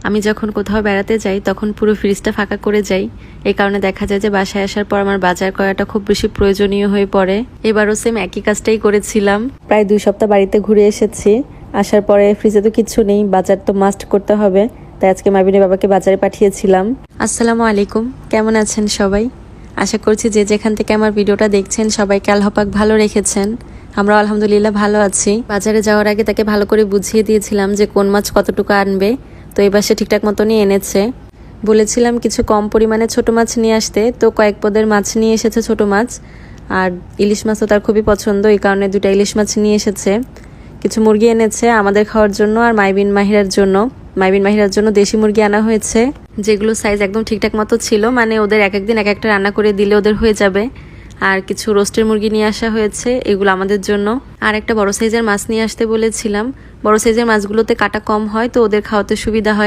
আমি যখন কোথাও বেড়াতে যাই তখন পুরো ফ্রিজটা ফাঁকা করে যাই। এই কারণে দেখা যায় যে বাসায় আসার পর আমার বাজার করাটা খুব বেশি প্রয়োজনীয় হয়ে পড়ে। এবারও সেম একই কাজটাই করেছিলাম। প্রায় 2 সপ্তাহ বাড়িতে ঘুরে এসেছি। আসার পরে ফ্রিজে তো কিচ্ছু নেই, বাজার তো মাস্ট করতে হবে, তাই আজকে মাবিনের বাবাকে বাজারে পাঠিয়েছিলাম। আসসালামু আলাইকুম, কেমন আছেন সবাই? আশা করছি যে যেখান থেকে আমার ভিডিওটা দেখছেন সবাইকে আল্লাহ পাক ভালো রেখেছেন। আমরা আলহামদুলিল্লাহ ভালো আছি। বাজারে যাওয়ার আগে তাকে ভালো করে বুঝিয়ে দিয়েছিলাম যে কোন মাছ কতটুকু আনবে, তো এবার সে ঠিকঠাক মতনই এনেছে। বলেছিলাম কিছু কম পরিমাণে ছোট মাছ নিয়ে আসতে, তো কয়েক পদের মাছ নিয়ে এসেছে ছোট মাছ। আর ইলিশ মাছও তার খুবই পছন্দ, এই কারণে 2টা ইলিশ মাছ নিয়ে এসেছে। কিছু মুরগি এনেছে আমাদের খাওয়ার জন্য আর মাইবিন মাহিরার জন্য দেশি মুরগি আনা হয়েছে, যেগুলো সাইজ একদম ঠিকঠাক মতো ছিল, মানে ওদের এক একদিন এক একটা রান্না করে দিলে ওদের হয়ে যাবে। আর কিছু রোস্টের মুরগি নিয়ে আসা হয়েছে, এগুলো আমাদের জন্য। আর একটা বড় সাইজের মাছ নিয়ে আসতে বলেছিলাম, বড় সাইজের মাছগুলোতে কাটা কম হয়, তো ওদের খাওয়াতে সুবিধা হয়।